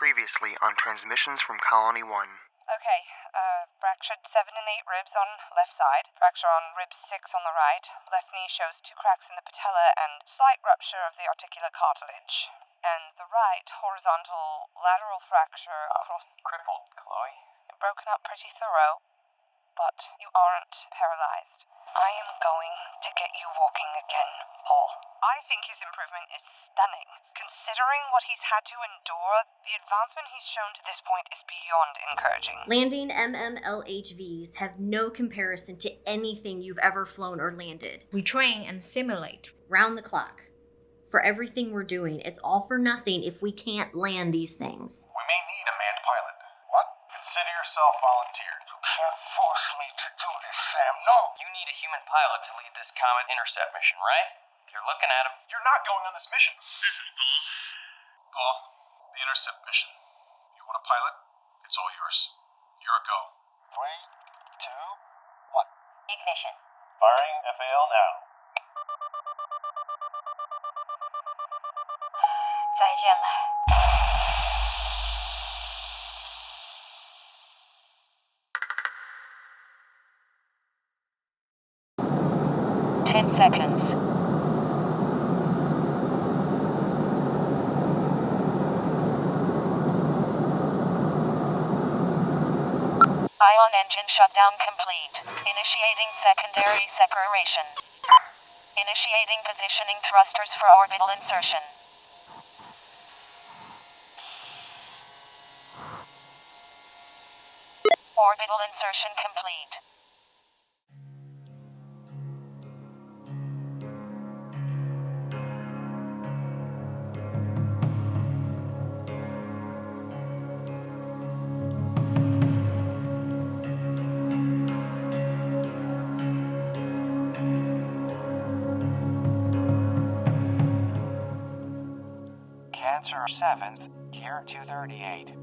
previously on transmissions from Colony 1. Okay, fractured 7 and 8 ribs on left side, fracture on rib 6 on the right, left knee shows 2 cracks in the patella and slight rupture of the articular cartilage. And the right, horizontal lateral fracture across... Crippled, Chloe. Broken up pretty thorough, but you aren't paralyzed. I am going to get you walking again, Paul. I think his improvement is stunning. Considering what he's had to endure, the advancement he's shown to this point is beyond encouraging. Landing MMLHVs have no comparison to anything you've ever flown or landed. We train and simulate. Round the clock. For everything we're doing, it's all for nothing if we can't land these things. We may need a manned pilot. What? Consider yourself volunteered. You can't force me to do this, Sam. No! You need a human pilot to lead this Comet intercept mission, right? You're looking at him. You're not going on this mission. Paul, the intercept mission. You want a pilot? It's all yours. You're a go. 3, 2, 1. Ignition. Firing FAL now. 再见了。10 seconds. Ion engine shutdown complete. Initiating secondary separation. Initiating positioning thrusters for orbital insertion. Orbital insertion complete. Cancer 7th, Year 238.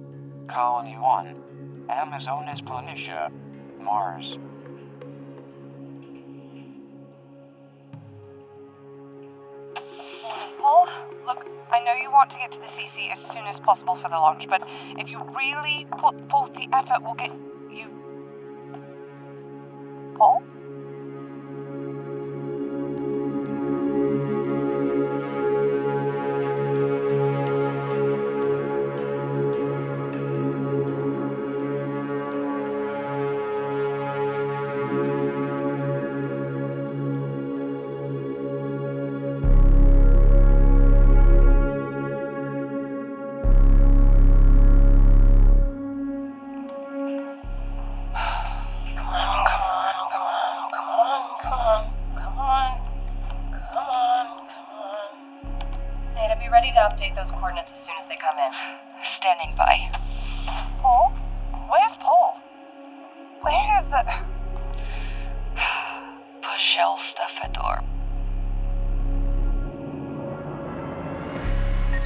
Colony 1. Amazonas Planitia, Mars. Paul, look, I know you want to get to the CC as soon as possible for the launch, but if you really put forth the effort, we'll get you... Paul? Update those coordinates as soon as they come in. Standing by. Paul? Where's Paul? Where the... Pushel Stafador.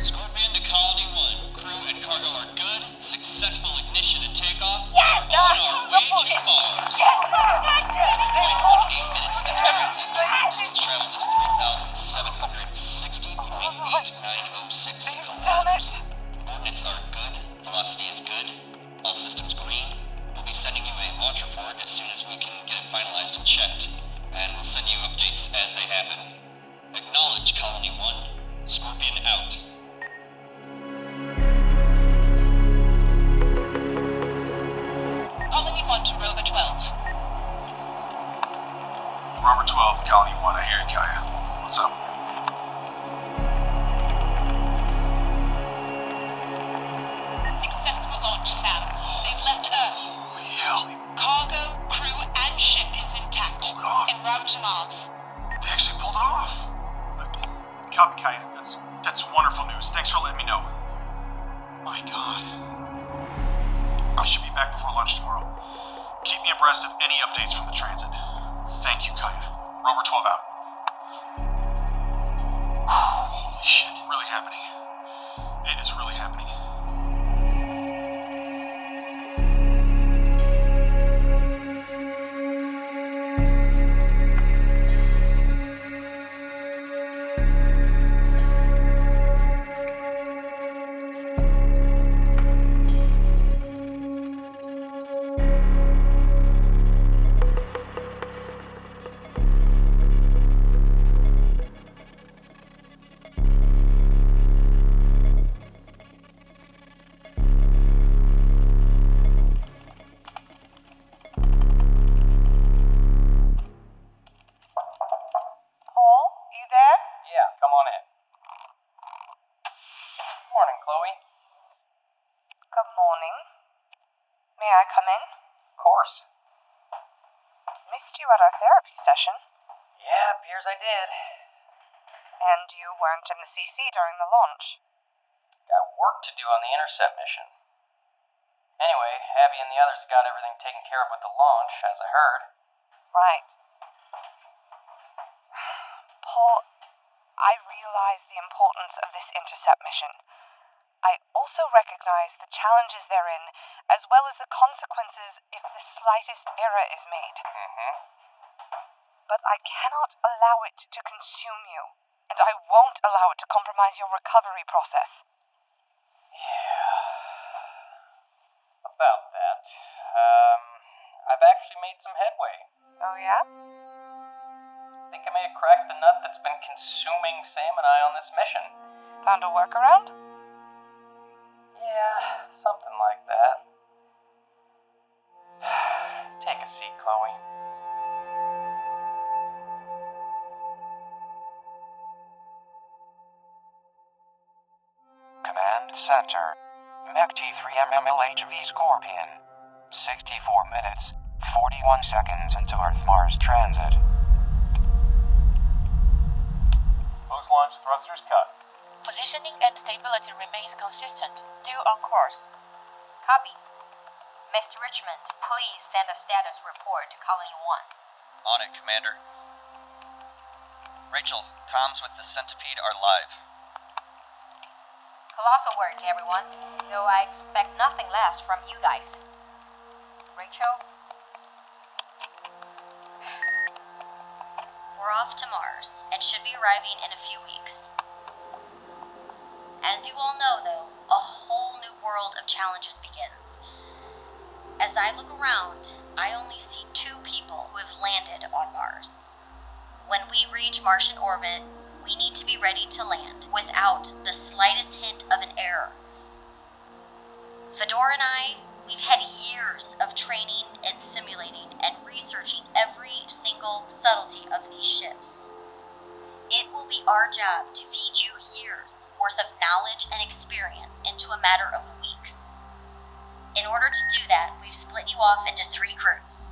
Scorpion to Colony 1. Crew and cargo are good. Successful ignition and takeoff. Yes, We're on our way to Mars. 3.18 minutes in transit. Distance traveled is 3,760.8906 kilometers. Coordinates are good. Velocity is good. All systems green. We'll be sending you a launch report as soon as we can get it finalized and checked. And we'll send you updates as they happen. Acknowledge Colony 1. Scorpion out. Colony 1 to Rover 12. Rover 12, Colony 1, I hear you, Kaia. What's up? Successful launch, Sam. They've left Earth. Holy hell. Cargo, crew, and ship is intact. Pulled it off. En route to Mars. They actually pulled it off. Copy, Kaia. That's wonderful news. Thanks for letting me know. My God. I should be back before lunch tomorrow. Keep me abreast of any updates from the transit. Thank you, Kaia. Rover 12 out. Holy shit. It's really happening. It is really happening. Chloe? Good morning. May I come in? Of course. Missed you at our therapy session. Yeah, appears I did. And you weren't in the CC during the launch. Got work to do on the intercept mission. Anyway, Abby and the others got everything taken care of with the launch, as I heard. Right. Paul, I realize the importance of this intercept mission. I also recognize the challenges therein, as well as the consequences if the slightest error is made. But I cannot allow it to consume you, and I won't allow it to compromise your recovery process. Yeah. About that. I've actually made some headway. Oh, yeah? Think I may have cracked the nut that's been consuming Sam and I on this mission. Found a workaround? Yeah, something like that. Take a seat, Chloe. Command Center. MECT 3mmLHV Scorpion. 64 minutes, 41 seconds into Earth-Mars transit. Post-launch thrusters cut. Positioning and stability remains consistent. Still on course. Copy. Mr. Richmond, please send a status report to Colony 1. On it, Commander. Rachel, comms with the Centipede are live. Colossal work, everyone. Though I expect nothing less from you guys. Rachel? We're off to Mars, and should be arriving in a few weeks. As you all know, though, a whole new world of challenges begins. As I look around, I only see 2 people who have landed on Mars. When we reach Martian orbit, we need to be ready to land without the slightest hint of an error. Fedor and I, we've had years of training and simulating and researching every single subtlety of these ships. It will be our job to feed you years worth of knowledge and experience into a matter of weeks. In order to do that, we've split you off into 3 crews.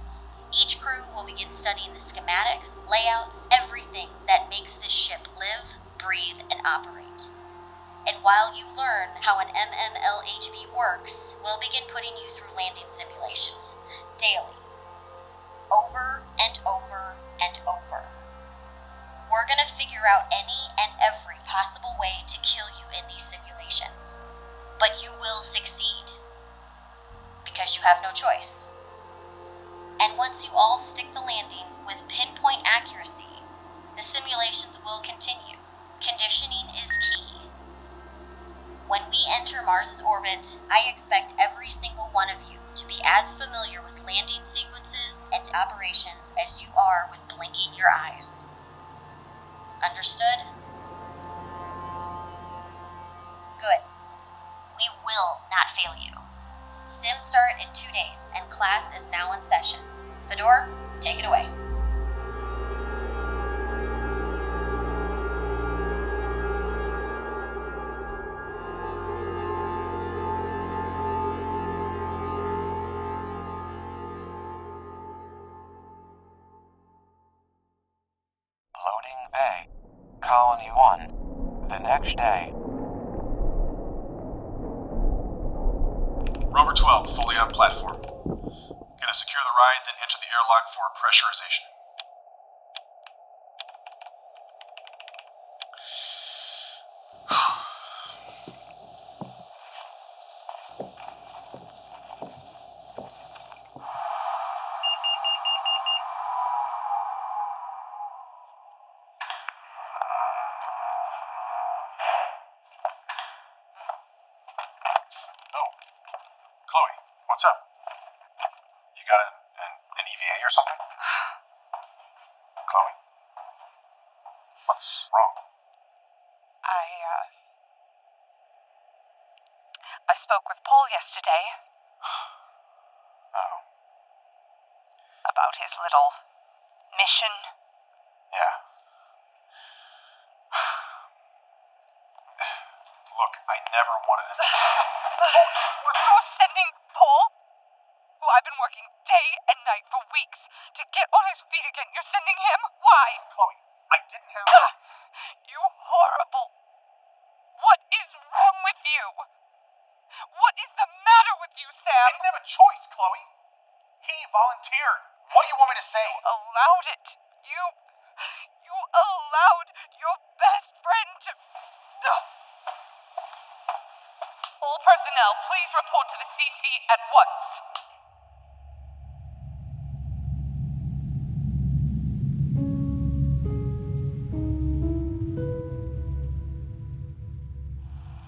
Each crew will begin studying the schematics, layouts, everything that makes this ship live, breathe, and operate. And while you learn how an MMLHB works, we'll begin putting you through landing simulations, daily. Over and over and over. We're gonna figure out any and every possible way to kill you in these simulations. But you will succeed. Because you have no choice. And once you all stick the landing with pinpoint accuracy, the simulations will continue. Conditioning is key. When we enter Mars' orbit, I expect every single one of you to be as familiar with landing sequences and operations as you are with blinking your eyes. Understood? Good. We will not fail you. Sims start in 2 days, and class is now in session. Fedor, take it away. Loading bay. Colony 1. The next day. Rover 12, fully on platform. Gonna secure the ride, then enter the airlock for pressurization. Chloe, what's up? You got an EVA or something? Chloe? What's wrong? I spoke with Paul yesterday. Oh. About his little mission. Yeah. Look, I never wanted it. You're sending Paul, who I've been working day and night for weeks to get on his feet again. You're sending him? Why? Chloe, I didn't have... You horrible. What is wrong with you? What is the matter with you, Sam? I didn't have a choice, Chloe. He volunteered. What do you want me to say? You allowed it. You allowed your best friend to... All personnel, please report to the CC at once.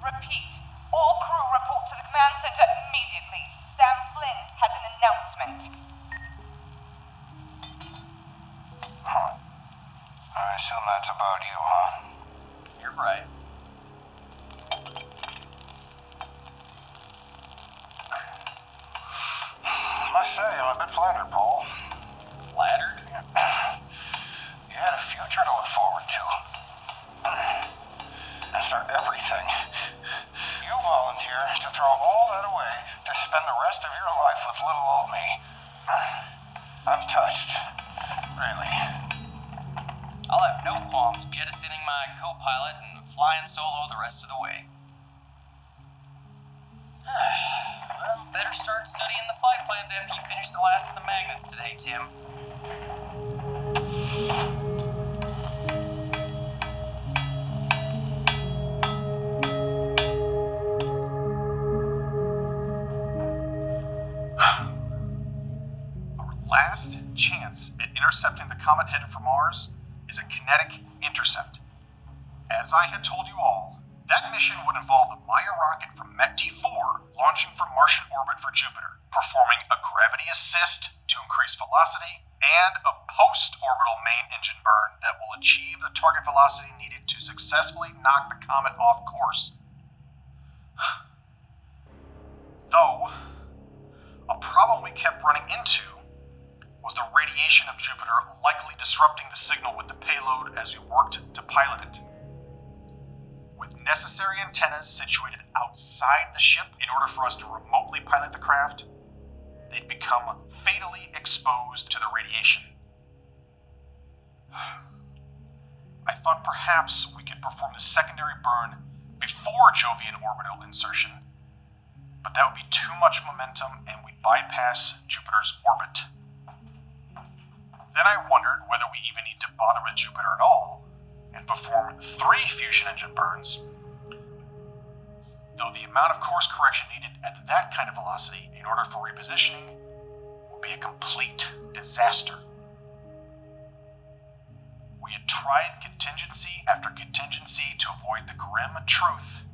Repeat. All crew report to the command center immediately. Sam Flynn has an announcement. I assume that's about you, huh? You're right. Must say, I'm a bit flattered, Paul. Flattered? You had a future to look forward to. After everything, you volunteer to throw all that away to spend the rest of your life with little old me. I'm touched. Really. I'll have no qualms jettisoning my co-pilot and flying solo the rest of the way. Well, better start studying the flight plans after you finish the last of the magnets today, Tim. Our last chance at intercepting the comet headed for Mars is a kinetic intercept. As I had told you all, that mission would involve the Maya rocket from MEC-T4 launching from Martian orbit for Jupiter, performing a gravity assist to increase velocity, and a post-orbital main engine burn that will achieve the target velocity needed to successfully knock the comet off course. Though, a problem we kept running into was the radiation of Jupiter likely disrupting the signal with the payload as we worked to pilot it. With necessary antennas situated outside the ship in order for us to remotely pilot the craft, they'd become fatally exposed to the radiation. I thought perhaps we could perform the secondary burn before Jovian orbital insertion, but that would be too much momentum and we'd bypass Jupiter's orbit. Then I wondered whether we even need to bother with Jupiter at all and perform 3 fusion engine burns, though the amount of course correction needed at that kind of velocity in order for repositioning would be a complete disaster. We had tried contingency after contingency to avoid the grim truth.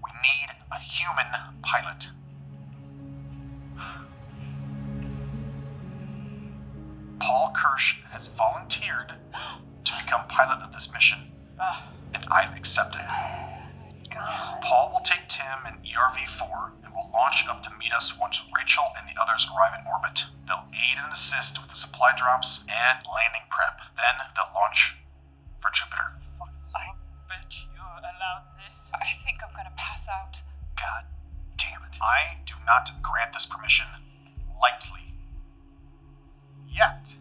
We need a human pilot. Paul Kirsch has volunteered to become pilot of this mission, and I've accepted. Paul will take Tim in ERV-4 and will launch up to meet us once Rachel and the others arrive in orbit. They'll aid and assist with the supply drops and landing prep. Then they'll launch for Jupiter. I bet you allowed this. I think I'm gonna pass out. God damn it. I do not grant this permission lightly. Yet.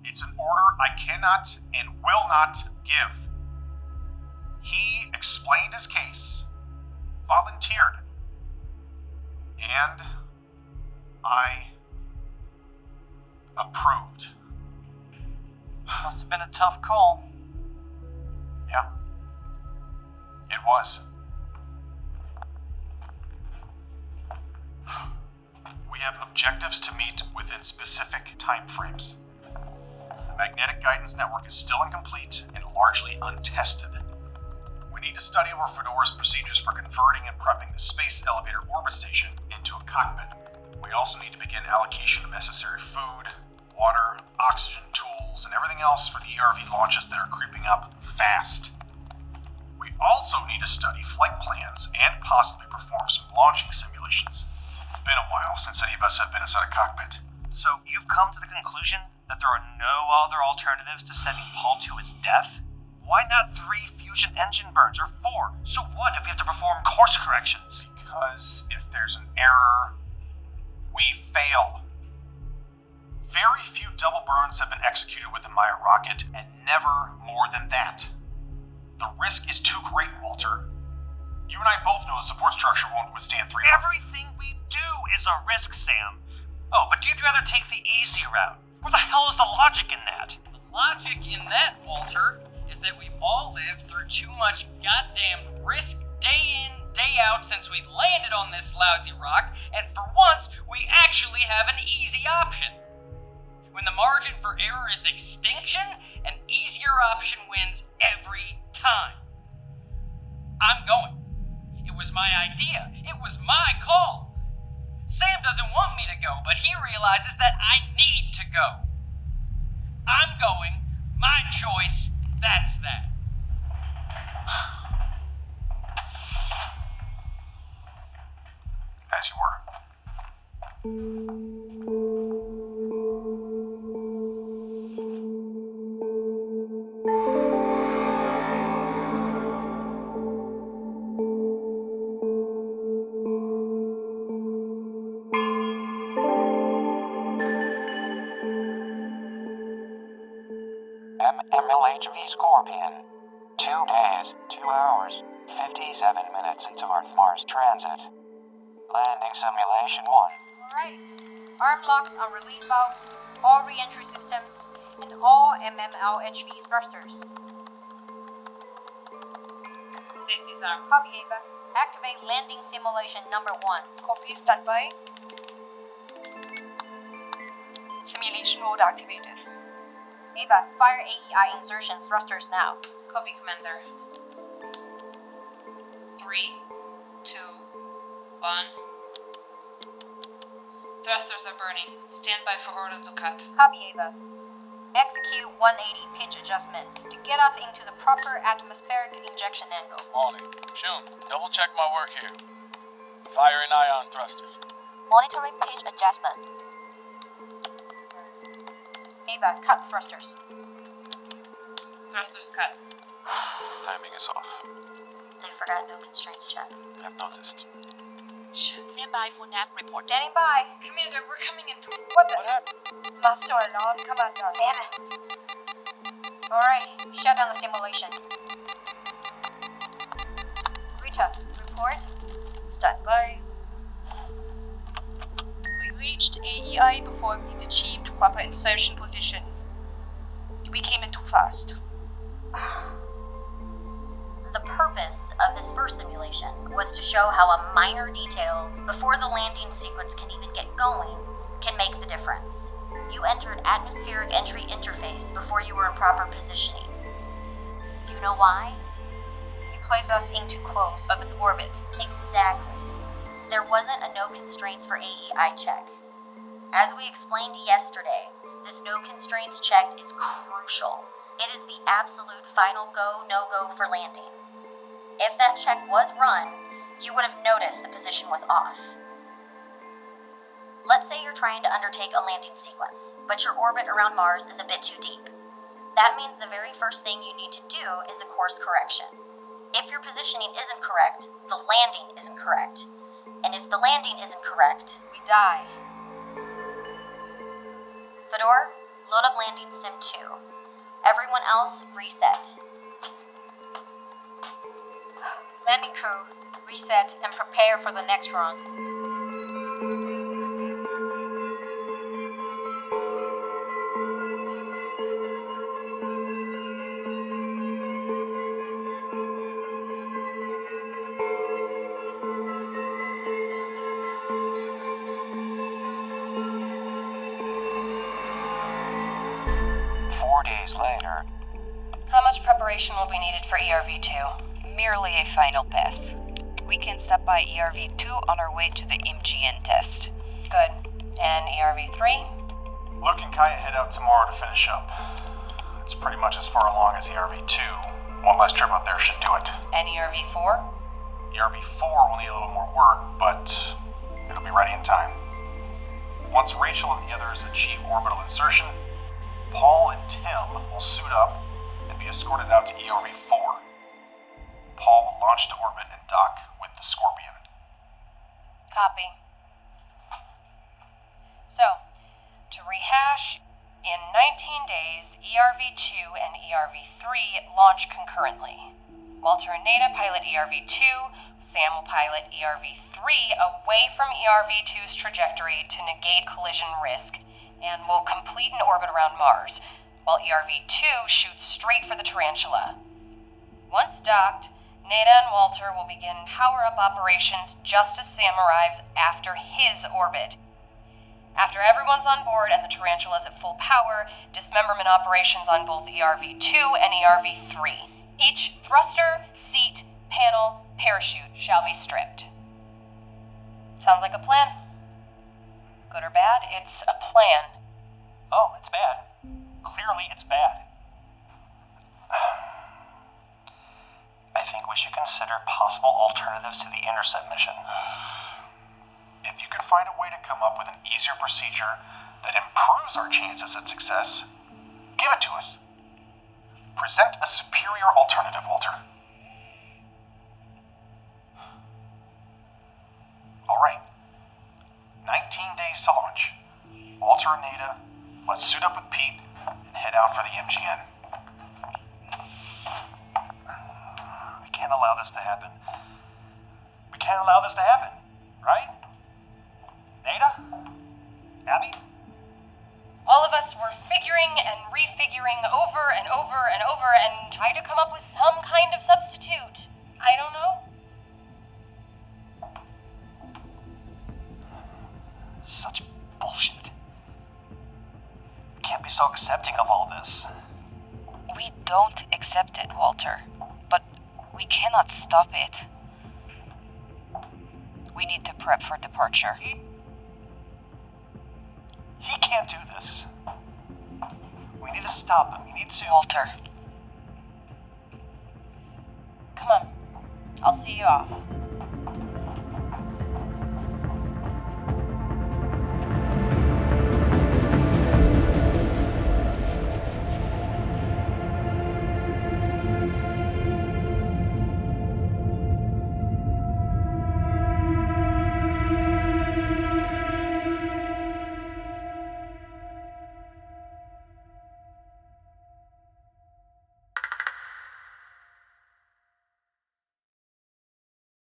It's an order I cannot and will not give. He explained his case, volunteered, and I approved. Must have been a tough call. Yeah, it was. We have objectives to meet within specific time frames. The magnetic guidance network is still incomplete and largely untested. We need to study over Fedora's procedures for converting and prepping the space elevator orbit station into a cockpit. We also need to begin allocation of necessary food, water, oxygen, tools, and everything else for the ERV launches that are creeping up fast. We also need to study flight plans and possibly perform some launching simulations. It's been a while since any of us have been inside a cockpit. So you've come to the conclusion that there are no other alternatives to sending Paul to his death? Why not 3 fusion engine burns or 4? So what if we have to perform course corrections? Because if there's an error, we fail. Very few double burns have been executed with the Maya rocket, and never more than that. The risk is too great, Walter. You and I both know the support structure won't withstand 3. Everything we do is a risk, Sam. Oh, but you'd rather take the easy route. Where the hell is the logic in that? The logic in that, Walter, is that we've all lived through too much goddamn risk day in, day out since we landed on this lousy rock, and for once, we actually have an easy option. When the margin for error is extinction, an easier option wins every time. I'm going. It was my idea. It was my call. Sam doesn't want me to go, but he realizes that I need to go. I'm going. My choice. That's that. As you were. MLHV Scorpion. 2 days, 2 hours, 57 minutes into Earth-Mars transit. Landing simulation 1. Alright. Arm locks on release valves, all re-entry systems, and all MMLHV thrusters. Safety's arm. Copy, Ava. Activate landing simulation number 1. Copy, standby. Simulation mode activated. Ava, fire AEI insertion thrusters now. Copy, Commander. 3, 2, 1. Thrusters are burning. Stand by for order to cut. Copy, Ava. Execute 180 pitch adjustment to get us into the proper atmospheric injection angle. Morning. Shun, double check my work here. Firing ion thrusters. Monitoring pitch adjustment. Ava, cut thrusters. Thrusters cut. Timing is off. They forgot no constraints check. I've noticed. Stand by for nav report. Standing by. Commander, we're coming into... What the? What happened? Master alarm, Commander. Damn it. Alright, shut down the simulation. Rita, report. Stand by. We reached AEI before we'd achieved proper insertion position. We came in too fast. The purpose of this first simulation was to show how a minor detail before the landing sequence can even get going can make the difference. You entered atmospheric entry interface before you were in proper positioning. You know why? You placed us in too close of an orbit. Exactly. There wasn't a no constraints for AEI check. As we explained yesterday, this no constraints check is crucial. It is the absolute final go, no-go for landing. If that check was run, you would have noticed the position was off. Let's say you're trying to undertake a landing sequence, but your orbit around Mars is a bit too deep. That means the very first thing you need to do is a course correction. If your positioning isn't correct, the landing isn't correct. And if the landing isn't correct, We die. Fedor, load up landing sim 2. Everyone else, reset. Landing crew, reset and prepare for the next run. Later. How much preparation will be needed for ERV-2? Merely a final pass. We can stop by ERV-2 on our way to the MGN test. Good. And ERV-3? Luke and Kaia head out tomorrow to finish up. It's pretty much as far along as ERV-2. One last trip up there should do it. And ERV-4? ERV-4 will need a little more work, but it'll be ready in time. Once Rachel and the others achieve orbital insertion, Paul and Tim will suit up and be be escorted out to ERV-4. Paul will launch to orbit and dock with the Scorpion. Copy. So, to rehash, in 19 days, ERV-2 and ERV-3 launch concurrently. Walter and Nada pilot ERV-2, Sam will pilot ERV-3 away from ERV-2's trajectory to negate collision risk, and will complete an orbit around Mars, while ERV-2 shoots straight for the Tarantula. Once docked, Nada and Walter will begin power-up operations just as Sam arrives after his orbit. After everyone's on board and the Tarantula's at full power, dismemberment operations on both ERV-2 and ERV-3. Each thruster, seat, panel, parachute shall be stripped. Sounds like a plan? Good or bad, it's a plan. Oh, it's bad. Clearly it's bad. I think we should consider possible alternatives to the intercept mission. If you can find a way to come up with an easier procedure that improves our chances at success, give it to us. Present a superior alternative, Walter. All right. 19 days to launch. Walter and Nada, let's suit up with Pete and head out for the MGN. We can't allow this to happen. We can't allow this to happen, right? Nada? Abby? All of us were figuring and refiguring over and over and over and tried to come up with some kind of substitute. I don't know. Such bullshit. We can't be so accepting of all this. We don't accept it, Walter. But we cannot stop it. We need to prep for departure. He can't do this. We need to stop him. We need to... Walter. Come on. I'll see you off.